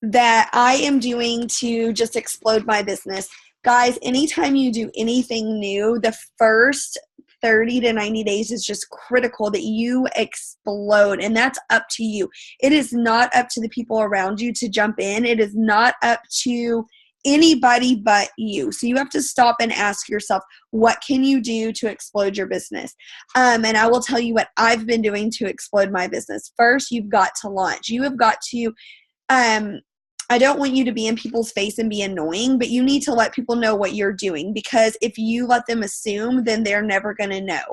that I am doing to just explode my business. Guys, anytime you do anything new, the first 30 to 90 days is just critical that you explode, and that's up to you. It is not up to the people around you to jump in. It is not up to anybody but you. So you have to stop and ask yourself, what can you do to explode your business? And I will tell you what I've been doing to explode my business. First, you've got to launch. You have got to I don't want you to be in people's face and be annoying, but you need to let people know what you're doing, because if you let them assume, then they're never going to know.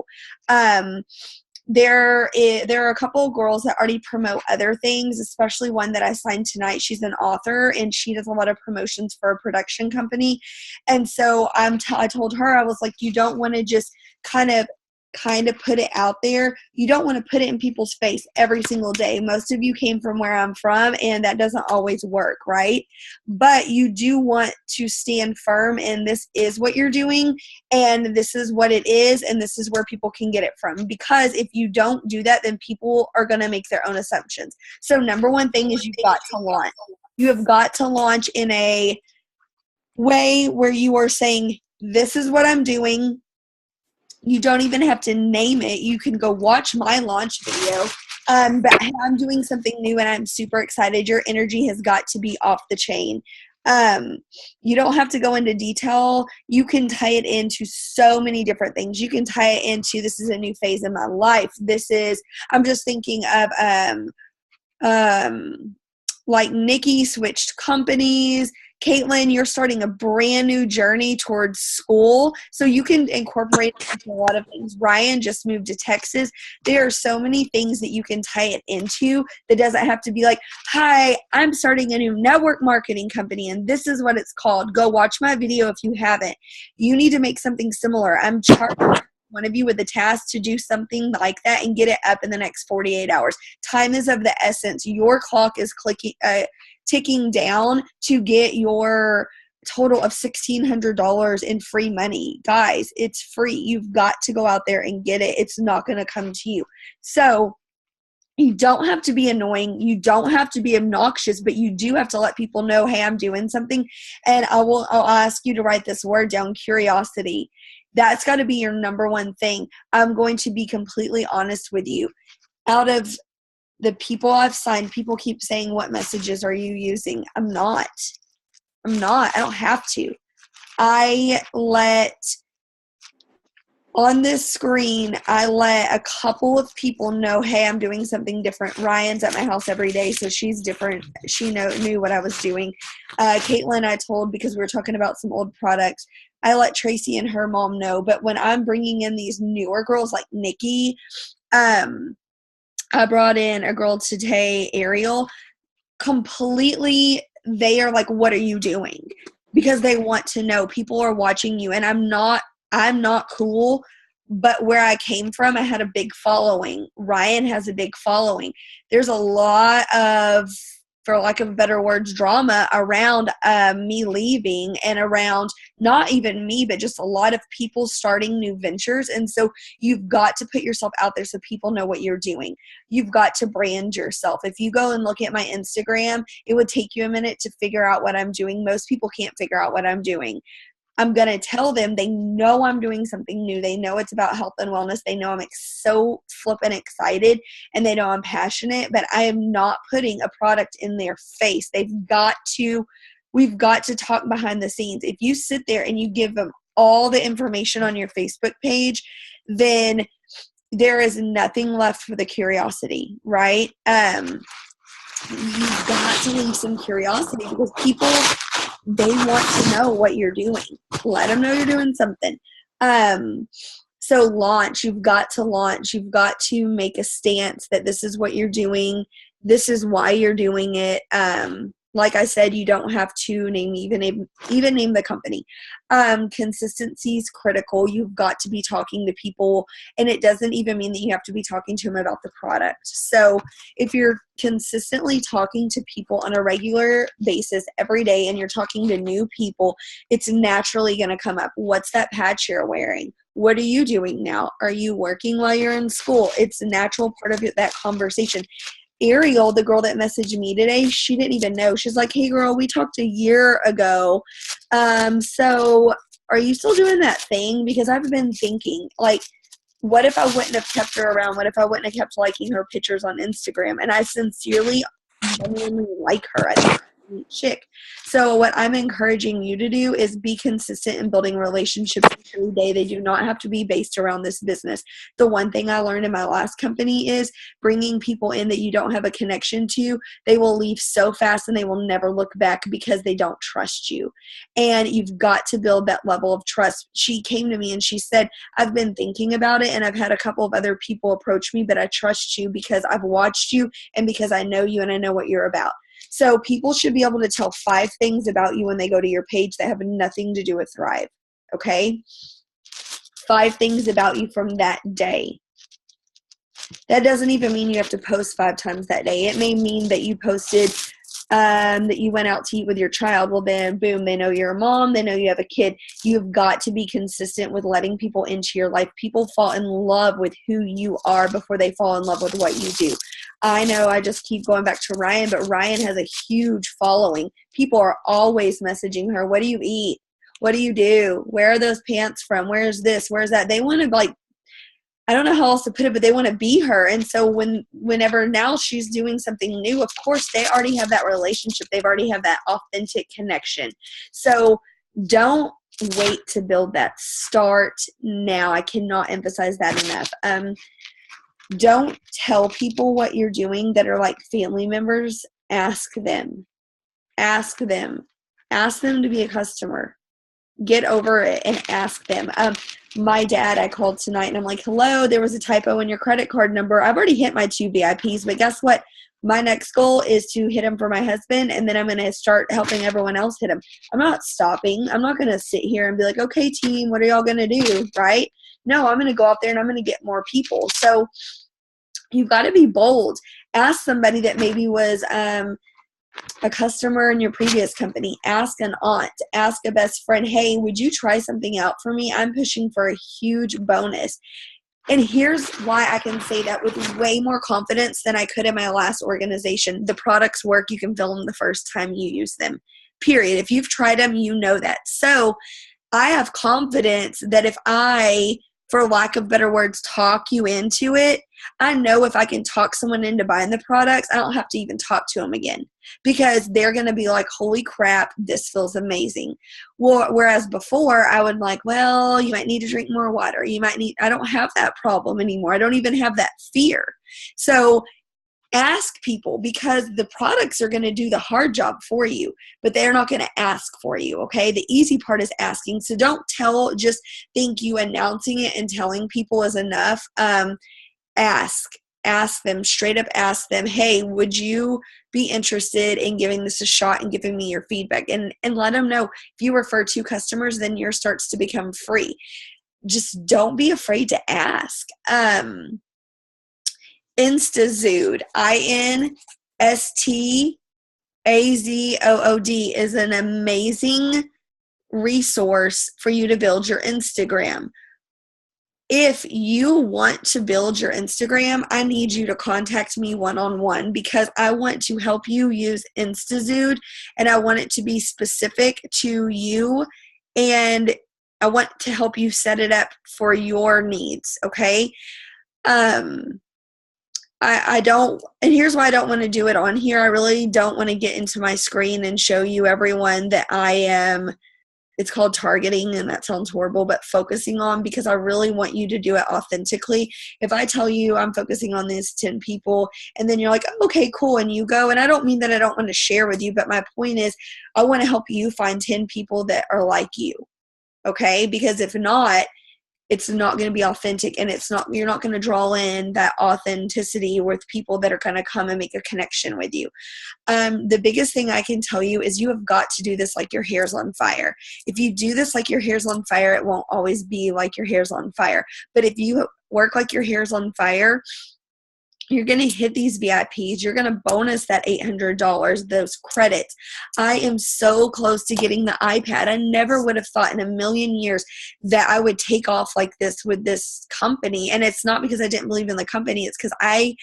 There are a couple of girls that already promote other things, especially one that I signed tonight. She's an author and she does a lot of promotions for a production company. And so I told her, I was like, you don't want to just kind of put it out there. You don't want to put it in people's face every single day. Most of you came from where I'm from, and that doesn't always work, right? But you do want to stand firm, and this is what you're doing, and this is what it is, and this is where people can get it from. Because if you don't do that, then people are going to make their own assumptions. So number one thing is you've got to launch. You have got to launch in a way where you are saying, this is what I'm doing. You don't even have to name it. You can go watch my launch video. But I'm doing something new and I'm super excited. Your energy has got to be off the chain. You don't have to go into detail. You can tie it into so many different things. You can tie it into, this is a new phase in my life. I'm just thinking of, like Nikki switched companies. Caitlin, you're starting a brand new journey towards school. So you can incorporate it into a lot of things. Ryan just moved to Texas. There are so many things that you can tie it into that doesn't have to be like, hi, I'm starting a new network marketing company and this is what it's called. Go watch my video if you haven't. You need to make something similar. I'm charging one of you with a task to do something like that and get it up in the next 48 hours. Time is of the essence. Your clock is ticking down to get your total of $1,600 in free money. Guys, it's free. You've got to go out there and get it. It's not going to come to you. So you don't have to be annoying. You don't have to be obnoxious, but you do have to let people know, hey, I'm doing something. And I'll ask you to write this word down, curiosity. That's got to be your number one thing. I'm going to be completely honest with you. Out of the people I've signed, people keep saying, what messages are you using? I'm not. I don't have to. On this screen, I let a couple of people know, hey, I'm doing something different. Ryan's at my house every day, so she's different. She knew what I was doing. Caitlin, I told, because we were talking about some old products. I let Tracy and her mom know. But when I'm bringing in these newer girls like Nikki, I brought in a girl today, Ariel, completely, they are like, what are you doing? Because they want to know. People are watching you, and I'm not cool, but where I came from, I had a big following. Ryan has a big following. There's a lot of, for lack of better words, drama around me leaving and around not even me, but just a lot of people starting new ventures. And so you've got to put yourself out there so people know what you're doing. You've got to brand yourself. If you go and look at my Instagram, it would take you a minute to figure out what I'm doing. Most people can't figure out what I'm doing. I'm going to tell them. They know I'm doing something new. They know it's about health and wellness. They know I'm so flippin' excited, and they know I'm passionate, but I am not putting a product in their face. We've got to talk behind the scenes. If you sit there and you give them all the information on your Facebook page, then there is nothing left for the curiosity, right? You've got to leave some curiosity, because people, they want to know what you're doing. Let them know you're doing something. So launch. You've got to launch. You've got to make a stance that this is what you're doing. This is why you're doing it. Like I said, you don't have to even name the company. Consistency is critical. You've got to be talking to people, and it doesn't even mean that you have to be talking to them about the product. So if you're consistently talking to people on a regular basis every day, and you're talking to new people, it's naturally going to come up. What's that patch you're wearing? What are you doing now? Are you working while you're in school? It's a natural part of that conversation. Ariel, the girl that messaged me today, she didn't even know. She's like, hey girl, we talked a year ago. So are you still doing that thing? Because I've been thinking, like, what if I wouldn't have kept her around? What if I wouldn't have kept liking her pictures on Instagram? And I sincerely, genuinely like her. I think she's a neat chick. So what I'm encouraging you to do is be consistent in building relationships every day. They do not have to be based around this business. The one thing I learned in my last company is bringing people in that you don't have a connection to. They will leave so fast and they will never look back because they don't trust you. And you've got to build that level of trust. She came to me and she said, I've been thinking about it and I've had a couple of other people approach me, but I trust you because I've watched you and because I know you and I know what you're about. So people should be able to tell 5 things about you when they go to your page that have nothing to do with Thrive. Okay? 5 things about you from that day. That doesn't even mean you have to post 5 times that day. It may mean that you posted that you went out to eat with your child. Well, then, boom, they know you're a mom. They know you have a kid. You've got to be consistent with letting people into your life. People fall in love with who you are before they fall in love with what you do. I know I just keep going back to Ryan, but Ryan has a huge following. People are always messaging her. What do you eat? What do you do? Where are those pants from? Where's this? Where's that? They want to, like, I don't know how else to put it, but they want to be her. And so whenever now she's doing something new, of course, they already have that relationship. They've already have that authentic connection. So don't wait to build that. Start now. I cannot emphasize that enough. Don't tell people what you're doing that are like family members. Ask them. Ask them. Ask them to be a customer. Get over it and ask them. My dad, I called tonight and I'm like, hello, there was a typo in your credit card number. I've already hit my 2 VIPs, but guess what? My next goal is to hit them for my husband, and then I'm going to start helping everyone else hit them. I'm not stopping. I'm not going to sit here and be like, okay, team, what are y'all going to do, right? No, I'm going to go out there and I'm going to get more people. So you've got to be bold. Ask somebody that maybe was a customer in your previous company. Ask an aunt. Ask a best friend, hey, would you try something out for me? I'm pushing for a huge bonus. And here's why I can say that with way more confidence than I could in my last organization. The products work. You can feel them the first time you use them. Period. If you've tried them, you know that. So I have confidence that if I, for lack of better words, talk you into it, I know if I can talk someone into buying the products, I don't have to even talk to them again because they're going to be like, holy crap, this feels amazing. Whereas before I would like, well, you might need to drink more water. I don't have that problem anymore. I don't even have that fear. So ask people because the products are going to do the hard job for you, but they're not going to ask for you. Okay. The easy part is asking. So don't just think you announcing it and telling people is enough. Ask them, straight up ask them, hey, would you be interested in giving this a shot and giving me your feedback? And let them know. If you refer 2 customers, then yours starts to become free. Just don't be afraid to ask. Instazood, INSTAZOOD is an amazing resource for you to build your Instagram. If you want to build your Instagram, I need you to contact me one-on-one because I want to help you use Instazood and I want it to be specific to you and I want to help you set it up for your needs, okay? I don't, and here's why I don't want to do it on here. I really don't want to get into my screen and show you everyone that I am, it's called targeting, and that sounds horrible, but focusing on, because I really want you to do it authentically. If I tell you I'm focusing on these 10 people, and then you're like, oh, okay, cool, and you go, and I don't mean that I don't want to share with you, but my point is I want to help you find 10 people that are like you, okay? Because if not, it's not going to be authentic, and you're not going to draw in that authenticity with people that are going to come and make a connection with you. The biggest thing I can tell you is you have got to do this like your hair's on fire. If you do this like your hair's on fire, it won't always be like your hair's on fire. But if you work like your hair's on fire, you're going to hit these VIPs. You're going to bonus that $800, those credits. I am so close to getting the iPad. I never would have thought in a million years that I would take off like this with this company. And it's not because I didn't believe in the company. It's because I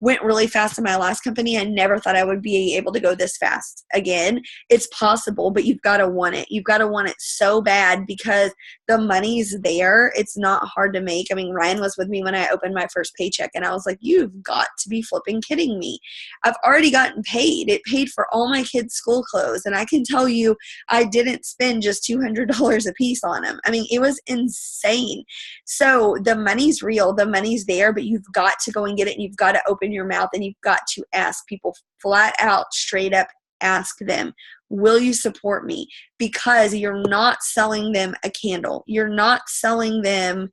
went really fast in my last company. I never thought I would be able to go this fast again. It's possible, but you've got to want it. You've got to want it so bad because the money's there. It's not hard to make. I mean, Ryan was with me when I opened my first paycheck, and I was like, you've got to be flipping kidding me. I've already gotten paid. It paid for all my kids' school clothes, and I can tell you I didn't spend just $200 a piece on them. I mean, it was insane. So the money's real. The money's there, but you've got to go and get it, and you've got to open your mouth, and you've got to ask people flat out, straight up, ask them, will you support me? Because you're not selling them a candle. You're not selling them,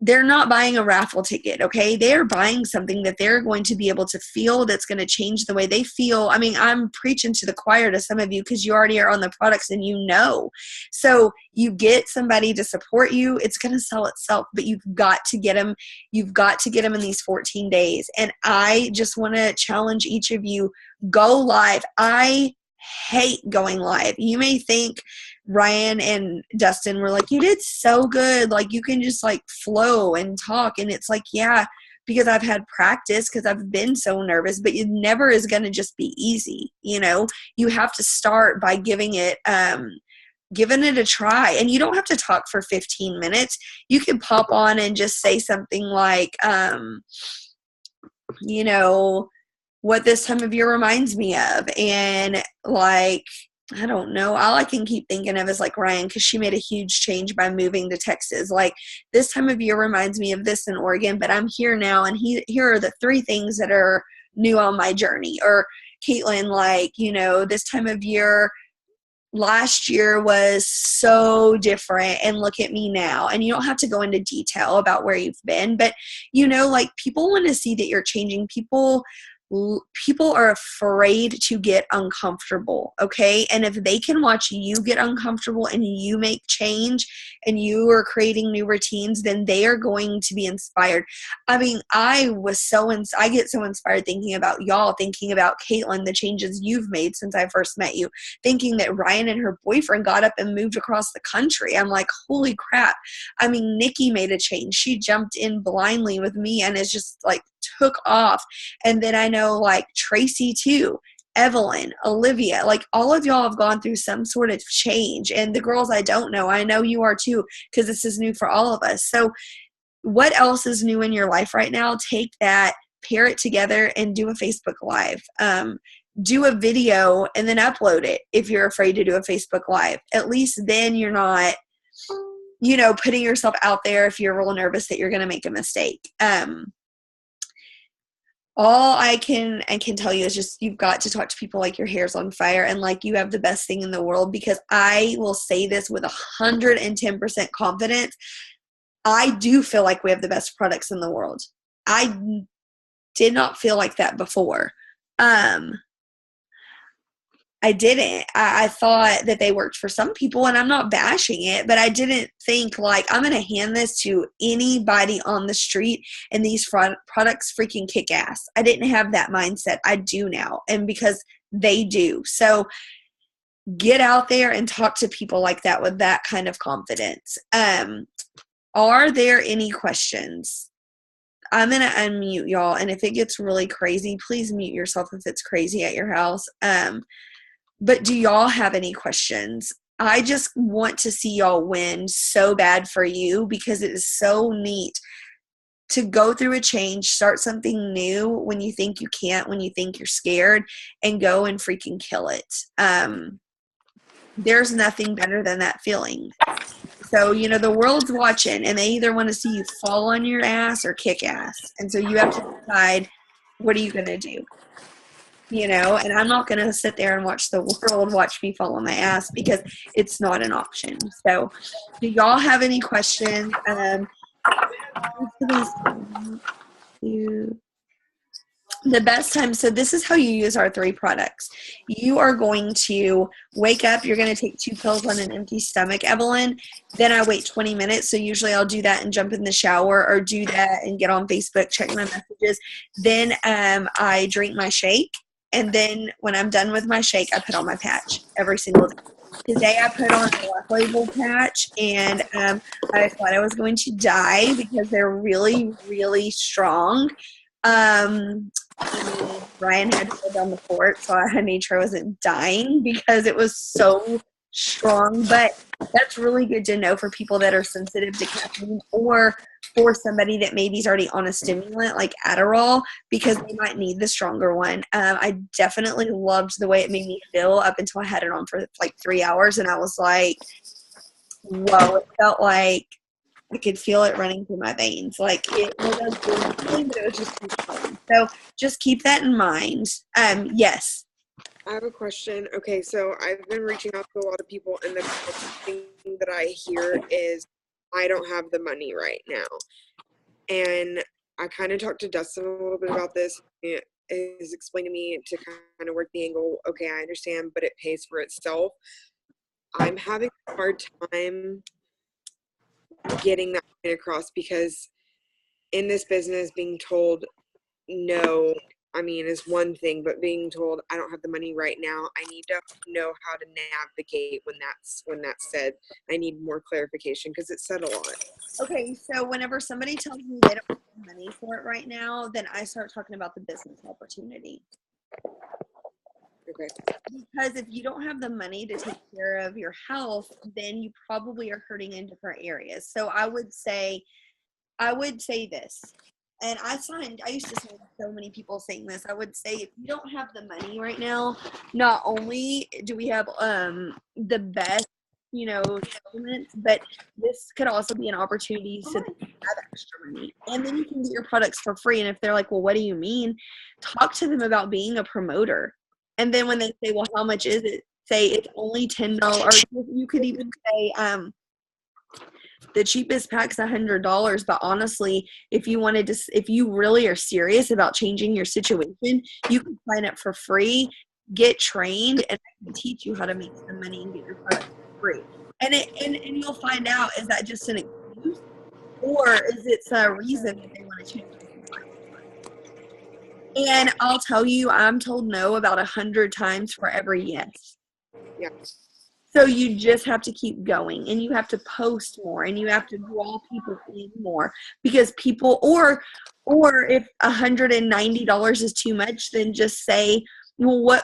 they're not buying a raffle ticket, okay? They're buying something that they're going to be able to feel, that's going to change the way they feel. I mean, I'm preaching to the choir to some of you because you already are on the products and you know. So you get somebody to support you, it's going to sell itself, but you've got to get them. You've got to get them in these 14 days. And I just want to challenge each of you, go live. I hate going live. You may think Ryan and Dustin were like, you did so good. Like, you can just like flow and talk. And it's like, yeah, because I've had practice, because I've been so nervous, but it never is going to just be easy. You know, you have to start by giving it a try. And you don't have to talk for 15 minutes. You can pop on and just say something like, you know, what this time of year reminds me of. And like, I don't know. All I can keep thinking of is like Ryan, because she made a huge change by moving to Texas. Like, this time of year reminds me of this in Oregon, but I'm here now, and here are the 3 things that are new on my journey. Or Caitlin, like, you know, this time of year last year was so different, and look at me now. And you don't have to go into detail about where you've been, but you know, like, people want to see that you're changing. People are afraid to get uncomfortable, okay? And if they can watch you get uncomfortable and you make change and you are creating new routines, then they are going to be inspired. I mean, I get so inspired thinking about y'all, thinking about Caitlin, the changes you've made since I first met you, thinking that Ryan and her boyfriend got up and moved across the country. I'm like, holy crap. I mean, Nikki made a change. She jumped in blindly with me and is just like took off. And then I know like Tracy too, Evelyn, Olivia, like all of y'all have gone through some sort of change. And the girls I don't know, I know you are too, because this is new for all of us. So what else is new in your life right now? Take that, pair it together, and do a Facebook Live. Do a video and then upload it if you're afraid to do a Facebook Live. At least then you're not, you know, putting yourself out there if you're real nervous that you're going to make a mistake. All I can tell you is just, you've got to talk to people like your hair's on fire and like you have the best thing in the world, because I will say this with 110% confidence. I do feel like we have the best products in the world. I did not feel like that before. I didn't. I thought that they worked for some people, and I'm not bashing it, but I didn't think like, I'm going to hand this to anybody on the street and these products freaking kick ass. I didn't have that mindset. I do now, and because they do. So get out there and talk to people like that with that kind of confidence. Are there any questions? I'm going to unmute y'all, and if it gets really crazy, please mute yourself if it's crazy at your house. But do y'all have any questions? I just want to see y'all win so bad for you, because it is so neat to go through a change, start something new when you think you can't, when you think you're scared, and go and freaking kill it. There's nothing better than that feeling. So, you know, the world's watching, and they either want to see you fall on your ass or kick ass. And so you have to decide, what are you going to do? You know, and I'm not going to sit there and watch the world watch me fall on my ass, because it's not an option. So do y'all have any questions? The best time, so this is how you use our 3 products. You are going to wake up, you're going to take 2 pills on an empty stomach, Evelyn. Then I wait 20 minutes. So usually I'll do that and jump in the shower, or do that and get on Facebook, check my messages. Then I drink my shake. And then when I'm done with my shake, I put on my patch every single day. Today I put on a Black Label patch, and I thought I was going to die because they're really, really strong. Ryan had to go down the fort, so I made sure I wasn't dying because it was so strong. But that's really good to know for people that are sensitive to caffeine, or for somebody that maybe is already on a stimulant like Adderall, because they might need the stronger one. I definitely loved the way it made me feel up until I had it on for like 3 hours, and I was like, whoa, it felt like I could feel it running through my veins. Like it was a good feeling, but it was just too strong. So just keep that in mind. Yes. I have a question. Okay, so I've been reaching out to a lot of people, and the thing that I hear is I don't have the money right now. And I kind of talked to Dustin a little bit about this. It is explained to me to kind of work the angle. Okay, I understand, but it pays for itself. I'm having a hard time getting that point across, because in this business, being told no, I mean, is one thing, but being told I don't have the money right now, I need to know how to navigate when that's said. I need more clarification because it said a lot. Okay, so whenever somebody tells me they don't have the money for it right now, then I start talking about the business opportunity. Okay. Because if you don't have the money to take care of your health, then you probably are hurting in different areas. So I would say this, and I used to sign so many people saying this. I would say, if you don't have the money right now, not only do we have the best, supplements, but this could also be an opportunity so that you have extra money, and then you can get your products for free. And if they're like, well, what do you mean? Talk to them about being a promoter. And then when they say, well, how much is it? Say it's only $10. You could even say, the cheapest pack's $100, but honestly, if you really are serious about changing your situation, you can sign up for free, get trained, and I can teach you how to make some money and get your product for free. And you'll find out, is that just an excuse, or is it a reason that they want to change their life? And I'll tell you, I'm told no about 100 times for every yes. Yeah. So you just have to keep going, and you have to post more, and you have to draw people in more, because people, or if $190 is too much, then just say, well, what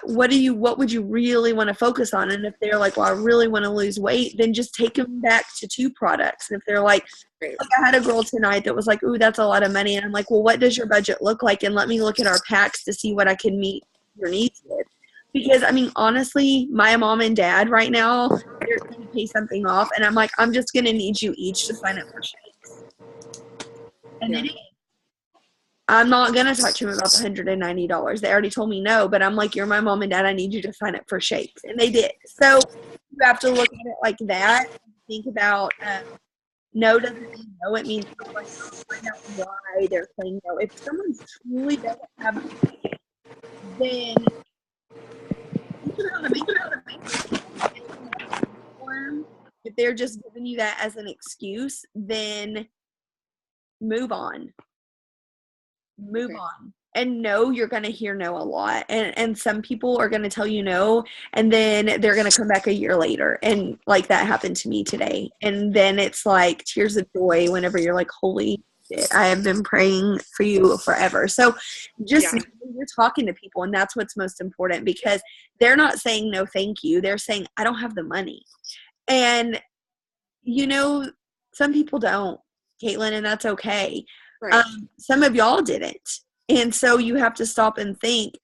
would you really want to focus on? And if they're like, well, I really want to lose weight, then just take them back to 2 products. And if they're like I had a girl tonight that was like, ooh, that's a lot of money. And I'm like, well, what does your budget look like? And let me look at our packs to see what I can meet your needs with. Because, I mean, honestly, my mom and dad right now, they're going to pay something off. And I'm like, I'm just going to need you each to sign up for shakes. And then I'm not going to talk to them about the $190. They already told me no. But I'm like, you're my mom and dad. I need you to sign up for shakes. And they did. So you have to look at it like that. Think about no doesn't mean no. It means find out why they're saying no. If someone truly doesn't have it, then if they're just giving you that as an excuse, then move on. And no, you're going to hear no a lot. And some people are going to tell you no, and then they're going to come back a year later. And like that happened to me today. And then it's like tears of joy whenever you're like, holy shit, I have been praying for you forever. So just you're talking to people, and that's what's most important, because they're not saying no thank you. They're saying, I don't have the money. And some people don't, Caitlin, and that's okay. Right. Some of y'all didn't. And so you have to stop and think,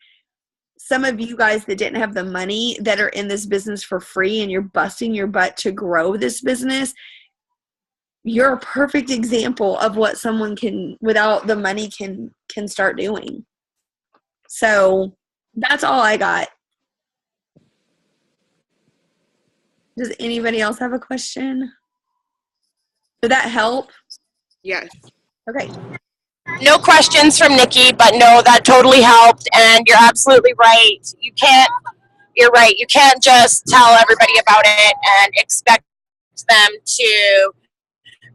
some of you guys that didn't have the money, that are in this business for free, and you're busting your butt to grow this business, you're a perfect example of what someone can, without the money, can start doing. So that's all I got. Does anybody else have a question? Did that help? Yes. Okay. No questions from Nikki, but no, that totally helped. And you're absolutely right. You're right. You can't just tell everybody about it and expect them to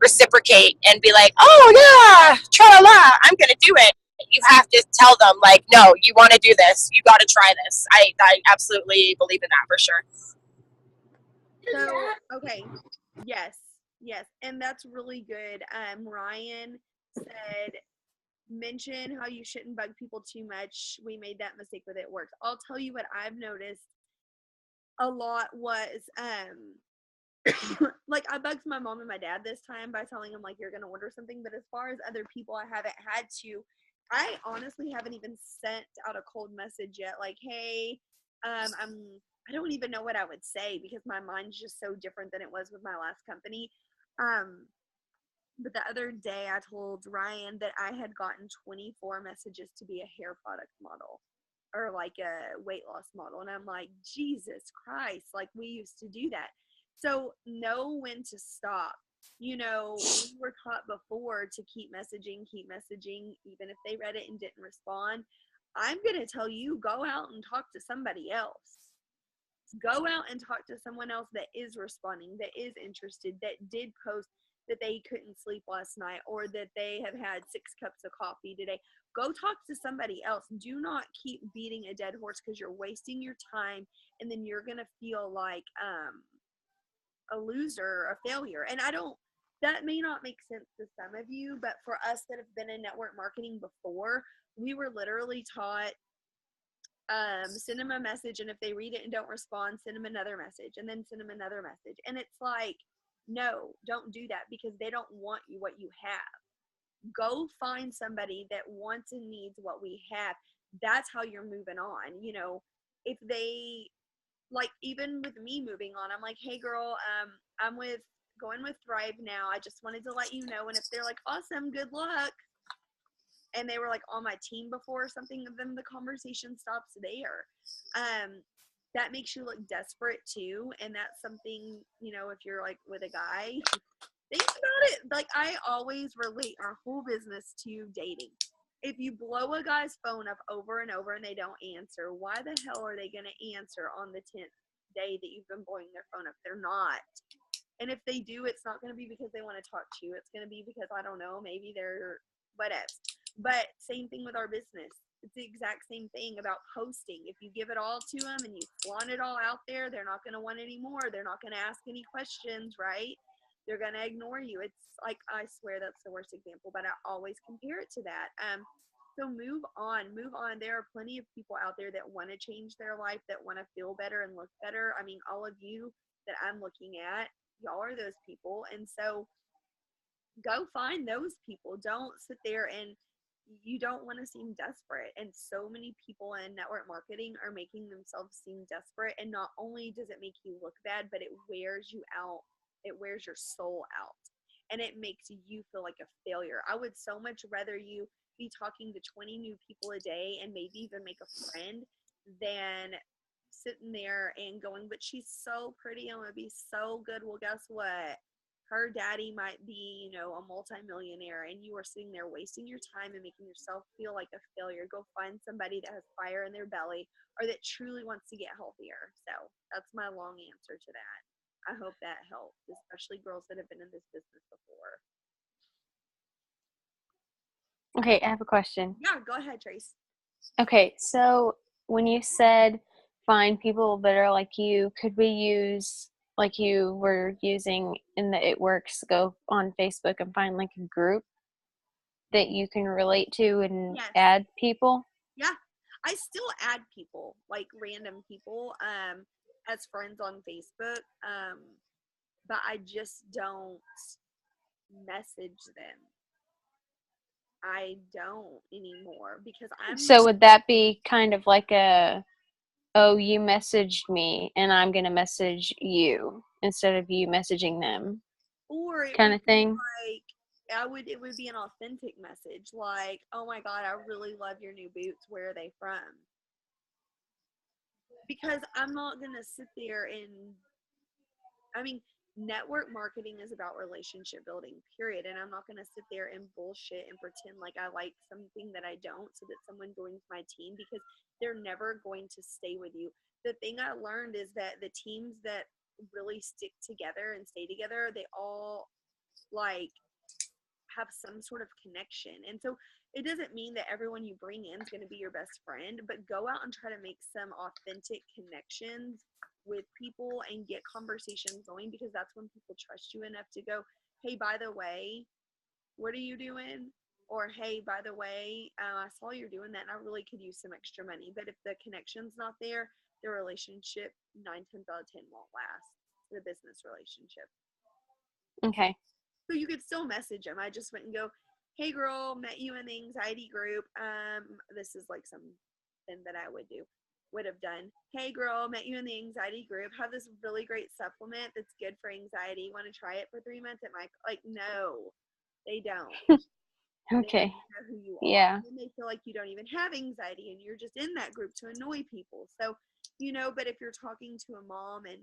reciprocate and be like, oh, yeah, tra-la-la, I'm going to do it. You have to tell them, like, no, you want to do this. You got to try this. I absolutely believe in that for sure. So, okay. Yes. And that's really good. Ryan said mention how you shouldn't bug people too much. We made that mistake with it works. I'll tell you what I've noticed a lot was like I bugged my mom and my dad this time by telling them like you're gonna order something, but as far as other people I haven't had to. I honestly haven't even sent out a cold message yet, like, hey, I don't even know what I would say because my mind's just so different than it was with my last company. um but the other day I told Ryan that I had gotten 24 messages to be a hair product model or like a weight loss model. And I'm like, Jesus Christ, like we used to do that. So know when to stop. You know, we were taught before to keep messaging, even if they read it and didn't respond. I'm going to tell you, go out and talk to somebody else. Go out and talk to someone else that is responding, that is interested, that did post that they couldn't sleep last night or that they have had 6 cups of coffee today. Go talk to somebody else. Do not keep beating a dead horse because you're wasting your time and then you're going to feel like a loser, a failure. And that may not make sense to some of you, but for us that have been in network marketing before, we were literally taught send them a message, and if they read it and don't respond, send them another message, and then send them another message. And it's like, no, don't do that because they don't want you what you have. Go find somebody that wants and needs what we have. That's how you're moving on. You know, if they like, even with me moving on, I'm like, hey girl, I'm going with Thrive now. I just wanted to let you know. And if they're like, awesome, good luck, and they were like on my team before or something, then the conversation stops there. That makes you look desperate too. And that's something, you know, if you're like with a guy, think about it. Like I always relate our whole business to dating. If you blow a guy's phone up over and over and they don't answer, why the hell are they going to answer on the 10th day that you've been blowing their phone up? They're not. And if they do, it's not going to be because they want to talk to you. It's going to be because, I don't know, maybe they're whatever. But same thing with our business. It's the exact same thing about posting. If you give it all to them and you flaunt it all out there, they're not going to want any more. They're not going to ask any questions, right? They're going to ignore you. It's like, I swear that's the worst example, but I always compare it to that. So move on. There are plenty of people out there that want to change their life, that want to feel better and look better. I mean, all of you that I'm looking at, y'all are those people. And so go find those people. Don't sit there and you don't want to seem desperate. And so many people in network marketing are making themselves seem desperate. And not only does it make you look bad, but it wears you out. It wears your soul out. And it makes you feel like a failure. I would so much rather you be talking to 20 new people a day and maybe even make a friend than sitting there and going, but she's so pretty, I'm going to be so good. Well, guess what? Her daddy might be, you know, a multimillionaire, and you are sitting there wasting your time and making yourself feel like a failure. Go find somebody that has fire in their belly or that truly wants to get healthier. So that's my long answer to that. I hope that helps, especially girls that have been in this business before. Okay, I have a question. Yeah, go ahead, Trace. Okay, so when you said find people that are like you, could we use, like you were using in the It Works, go on Facebook and find like a group that you can relate to and Yes. add people? Yeah, I still add people, like random people, as friends on Facebook, but I just don't message them. I don't anymore because So would that be kind of like a, oh, you messaged me and I'm going to message you instead of you messaging them or it kind would of thing? be like, it would be an authentic message, like, oh my God, I really love your new boots. Where are they from? Because I'm not going to sit there and, I mean, network marketing is about relationship building, period. And I'm not going to sit there and bullshit and pretend like I like something that I don't so that someone joins my team, because they're never going to stay with you. The thing I learned is that the teams that really stick together and stay together, they all like have some sort of connection. And so it doesn't mean that everyone you bring in is going to be your best friend, but go out and try to make some authentic connections with people and get conversations going, because that's when people trust you enough to go, hey, by the way, what are you doing? Or, hey, by the way, I saw you're doing that and I really could use some extra money. But if the connection's not there, the relationship 9 times out of 10 won't last. The business relationship. Okay. So you could still message them. I just wouldn't go, hey girl, met you in the anxiety group. This is like something that I would have done. Hey girl, met you in the anxiety group. Have this really great supplement that's good for anxiety. Want to try it for 3 months? At my like, no, they don't. Okay. They don't know who you are. Yeah. And they feel like you don't even have anxiety and you're just in that group to annoy people. So, but if you're talking to a mom and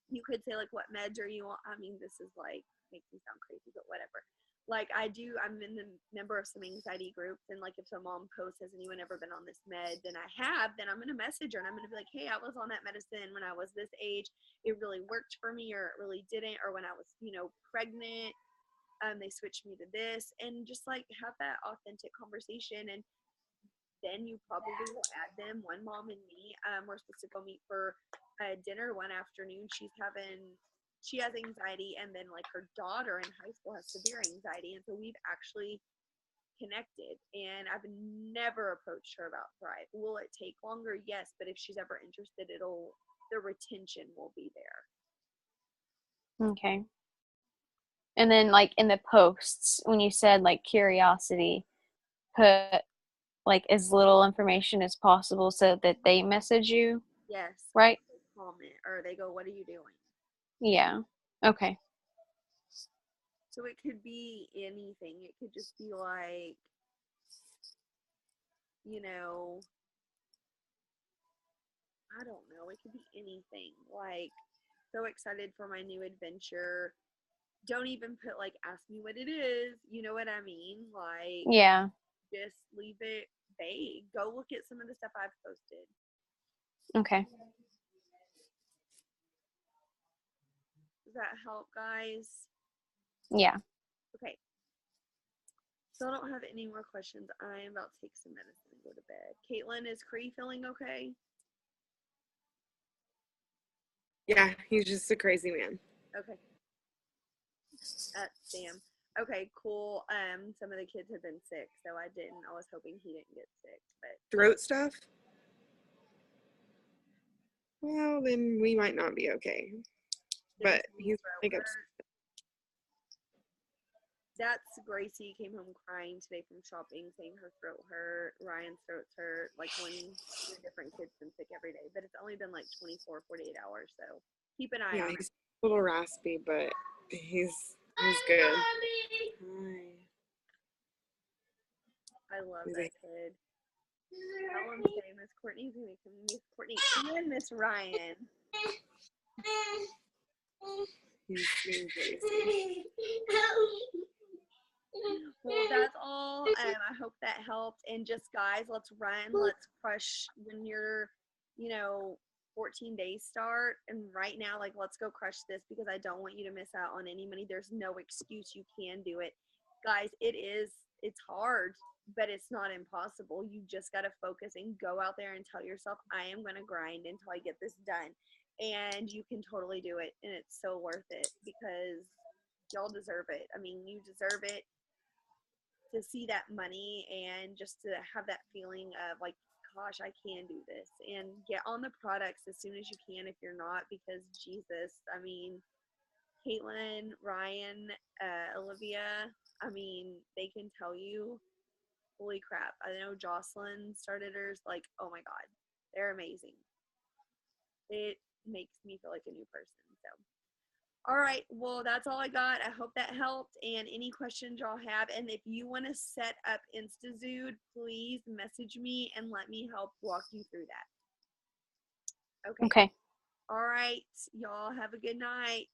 you could say like, what meds are you on? I mean, this is like, makes me sound crazy, but whatever. Like I'm in the member of some anxiety groups, and like if some mom posts, has anyone ever been on this med? Then I have, then I'm going to message her and I'm going to be like, hey, I was on that medicine when I was this age. It really worked for me, or it really didn't. Or when I was, pregnant, they switched me to this, and just like have that authentic conversation. And then you probably will add them. One mom and me, we're supposed to go meet for dinner one afternoon. She has anxiety, and then like her daughter in high school has severe anxiety, and so we've actually connected. And I've never approached her about Thrive. Will it take longer? Yes, but if she's ever interested, the retention will be there. Okay. And then like in the posts, when you said like curiosity, put like as little information as possible so that they message you, Yes. right? They comment or they go, what are you doing? Yeah. Okay. So it could be anything. It could just be like, I don't know. It could be anything. Like, so excited for my new adventure. Don't even put like, ask me what it is. You know what I mean? Like, Yeah. just leave it vague. Go look at some of the stuff I've posted. Okay. Does that help, guys? Yeah. Okay. So I don't have any more questions. I am about to take some medicine and go to bed. Caitlin, is Cree feeling okay? Yeah, he's just a crazy man. Okay. That's Sam. Okay, cool. Some of the kids have been sick, so I was hoping he didn't get sick, but Throat stuff? Well, then we might not be okay. But he's like upset. That's Gracie came home crying today from shopping, saying her throat hurt, Ryan's throat's hurt, like when different kids been sick every day, but it's only been like 24, 48 hours, so keep an eye on He's a little raspy, but he's good. Hi. I love that kid. Tell him say Miss Courtney's gonna come, Miss Courtney and Miss Ryan. He's being crazy. Well, that's all. I hope that helped. And just guys, let's run. Let's crush when your 14 days start. And right now, like, let's go crush this because I don't want you to miss out on any money. There's no excuse. You can do it. Guys, it's hard, but it's not impossible. You just got to focus and go out there and tell yourself, I am going to grind until I get this done. And you can totally do it. And it's so worth it because y'all deserve it. I mean, you deserve it. To see that money and just to have that feeling of like, gosh, I can do this, and get on the products as soon as you can if you're not, because Jesus, I mean, Caitlin, Ryan, Olivia, I mean, they can tell you, holy crap. I know Jocelyn started hers, like, oh my God, they're amazing. It makes me feel like a new person. So all right, well, that's all I got. I hope that helped. And any questions y'all have, and if you want to set up InstaZood, please message me and let me help walk you through that. Okay. Okay. All right, y'all have a good night.